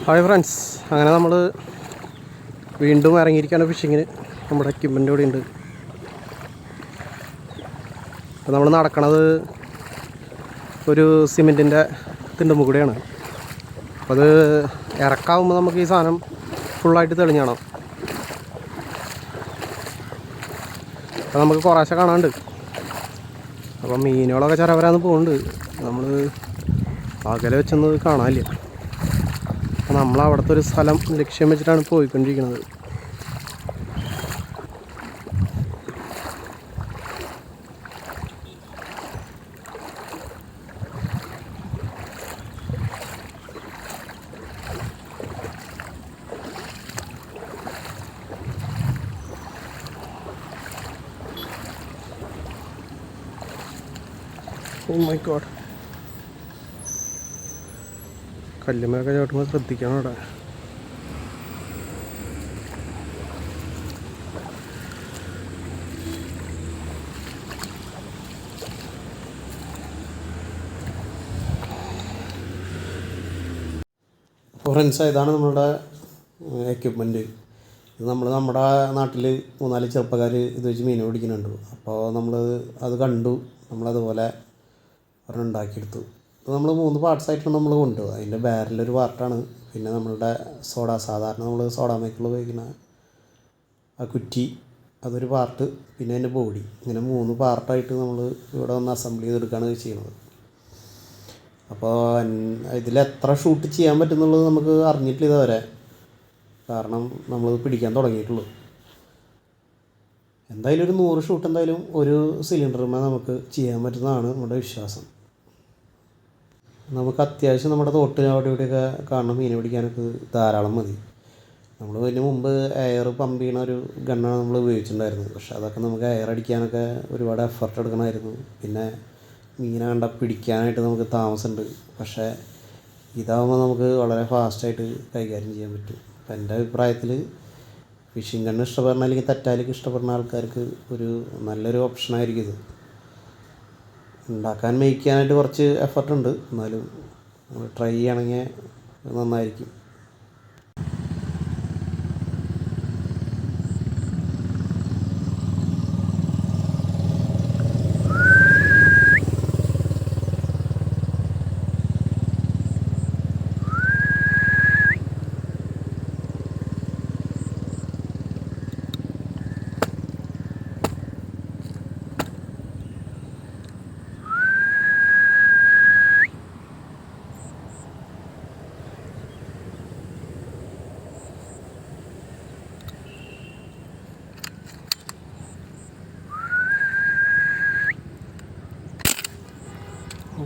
Hi friends, അങ്ങനെ നമ്മൾ വീണ്ടും ഇറങ്ങിയിരിക്കുകയാണ് ഫിഷിങ്ങിന്. നമ്മുടെ എക്യുപ്മെൻ്റ് ഇവിടെ ഉണ്ട്. അപ്പോൾ നമ്മൾ നടക്കണത് ഒരു സിമെൻറ്റിൻ്റെ തിണ്ടുമ്പ് കൂടെയാണ്. അപ്പോൾ അത് ഇറക്കാവുമ്പോൾ നമുക്ക് ഈ സാധനം ഫുള്ളായിട്ട് തെളിഞ്ഞണം. അപ്പോൾ നമുക്ക് കുറേശ്ശെ കാണാണ്ട്. അപ്പോൾ മീനുകളൊക്കെ ചരവരാന്ന് പോകുന്നുണ്ട്. നമ്മൾ അകലെ വെച്ചൊന്നും കാണാനില്ല. അപ്പോൾ നമ്മൾ അവിടുത്തെ ഒരു സ്ഥലം ലക്ഷ്യം വെച്ചിട്ടാണ് പോയിക്കൊണ്ടിരിക്കുന്നത്. ഓ മൈ ഗോഡ്, കല്ലുമൊക്കെ ചവിട്ടുമ്പോൾ ശ്രദ്ധിക്കണം അവിടെ. ഫ്രണ്ട്സ്, ഇതാണ് നമ്മളുടെ എക്യുപ്മെൻറ്റ്. ഇത് നമ്മുടെ നാട്ടിൽ 3-4 ചെറുപ്പക്കാർ ഇത് വെച്ച് മീൻ പിടിക്കുന്നുണ്ട്. അപ്പോൾ നമ്മൾ അത് കണ്ടു, നമ്മളതുപോലെ ഒരെണ്ണം ഉണ്ടാക്കിയെടുത്തു. ഇത് നമ്മൾ 3 പാർട്സായിട്ടാണ് നമ്മൾ കൊണ്ടുപോകുക. അതിൻ്റെ ബാരലൊരു പാർട്ടാണ്, പിന്നെ നമ്മളുടെ സാധാരണ നമ്മൾ സോഡാ മേക്കിൾ ഉപയോഗിക്കുന്ന ആ കുറ്റി അതൊരു പാർട്ട്, പിന്നെ അതിൻ്റെ ബോഡി. ഇങ്ങനെ 3 പാർട്ടായിട്ട് നമ്മൾ ഇവിടെ വന്ന് അസംബിൾ ചെയ്തെടുക്കുകയാണ് ചെയ്യുന്നത്. അപ്പോൾ ഇതിലെത്ര ഷൂട്ട് ചെയ്യാൻ പറ്റുന്നുള്ളത് നമുക്ക് അറിഞ്ഞിട്ടില്ല ഇതുവരെ, കാരണം നമ്മൾ പിടിക്കാൻ തുടങ്ങിയിട്ടുള്ളൂ. എന്തായാലും ഒരു 100 ഷൂട്ട് എന്തായാലും ഒരു സിലിണ്ടറുമേ നമുക്ക് ചെയ്യാൻ പറ്റുന്നതാണ് നമ്മുടെ വിശ്വാസം. നമുക്ക് അത്യാവശ്യം നമ്മുടെ തോട്ടിൽ അവിടെ ഇവിടെയൊക്കെ കാണുന്ന മീൻ പിടിക്കാനൊക്കെ ധാരാളം മതി. നമ്മൾ ഇതിന് മുമ്പ് എയർ പമ്പ് ചെയ്യണ ഒരു ഗണ്ണാണ് നമ്മൾ ഉപയോഗിച്ചിട്ടുണ്ടായിരുന്നത്. പക്ഷേ അതൊക്കെ നമുക്ക് എയർ അടിക്കാനൊക്കെ ഒരുപാട് എഫർട്ട് എടുക്കണമായിരുന്നു. പിന്നെ മീനെ കണ്ട പിടിക്കാനായിട്ട് നമുക്ക് താമസമുണ്ട്. പക്ഷേ ഇതാകുമ്പോൾ നമുക്ക് വളരെ ഫാസ്റ്റായിട്ട് കൈകാര്യം ചെയ്യാൻ പറ്റും. അപ്പം എൻ്റെ അഭിപ്രായത്തിൽ ഫിഷിംഗ് ഗണ്ണ് ഇഷ്ടപ്പെടുന്ന അല്ലെങ്കിൽ തെറ്റാലിക്ക് ഇഷ്ടപ്പെടുന്ന ആൾക്കാർക്ക് ഒരു നല്ലൊരു ഓപ്ഷനായിരിക്കും ഇത്. ഉണ്ടാക്കാൻ മേക്ക് ചെയ്യാനായിട്ട് കുറച്ച് എഫർട്ടുണ്ട്, എന്നാലും ട്രൈ ചെയ്യണമെങ്കിൽ നന്നായിരിക്കും.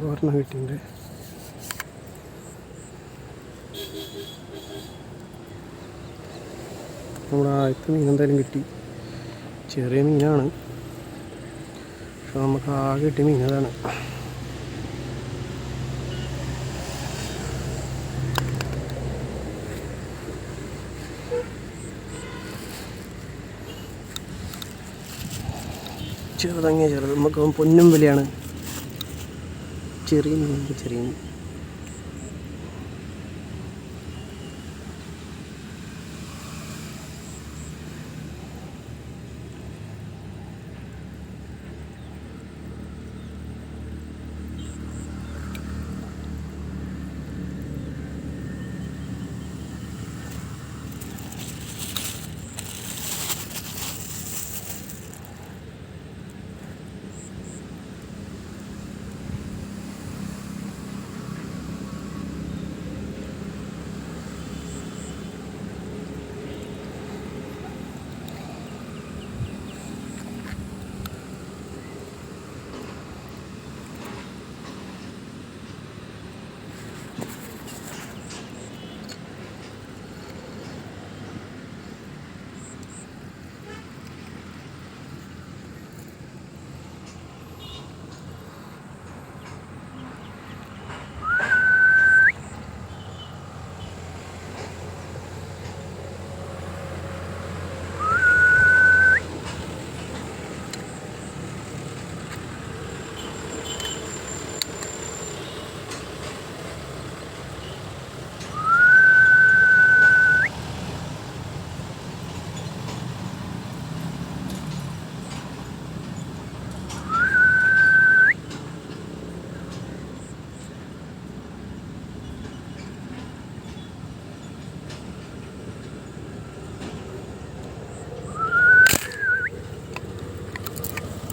ഒരെണ്ണം കിട്ടിയിട്ടുണ്ട്. നമ്മുടെ ആദ്യത്തെ മീൻ എന്തായാലും കിട്ടി. ചെറിയ മീനാണ്, പക്ഷെ നമുക്ക് ആകെ കിട്ടിയ മീൻ അതാണ്. ചെറുതങ്ങിയ ചെറുത്, നമുക്ക് പൊന്നും വിലയാണ്. ചെറിയ മീൻ, ചെറിയ മീൻ.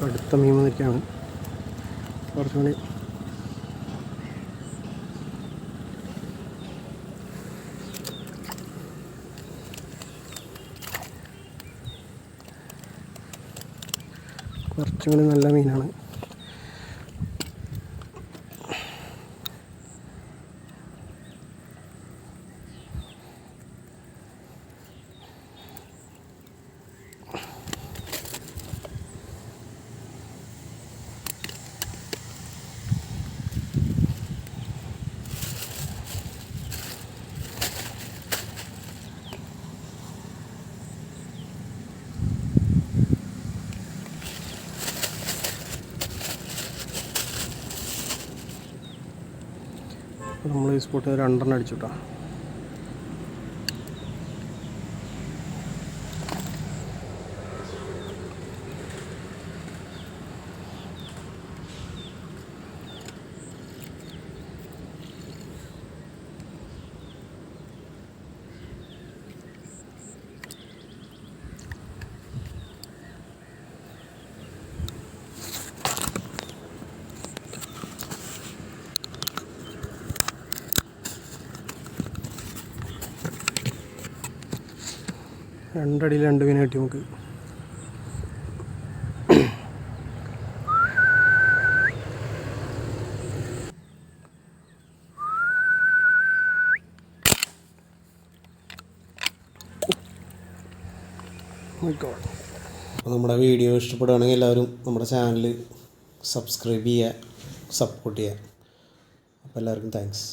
അടുത്ത മീൻ വന്നിരിക്കുകയാണ്. കുറച്ചുകൂടി നല്ല മീനാണ്. നമ്മൾ ഈ സ്പോട്ടിൽ 2 അടിച്ചു കേട്ടോ. രണ്ടടിയിൽ 2 മീൻ കിട്ടി നമുക്ക്. അപ്പോൾ നമ്മുടെ വീഡിയോ ഇഷ്ടപ്പെടുകയാണെങ്കിൽ എല്ലാവരും നമ്മുടെ ചാനൽ സബ്സ്ക്രൈബ് ചെയ്യുക, സപ്പോർട്ട് ചെയ്യുക. അപ്പോൾ എല്ലാവർക്കും താങ്ക്സ്.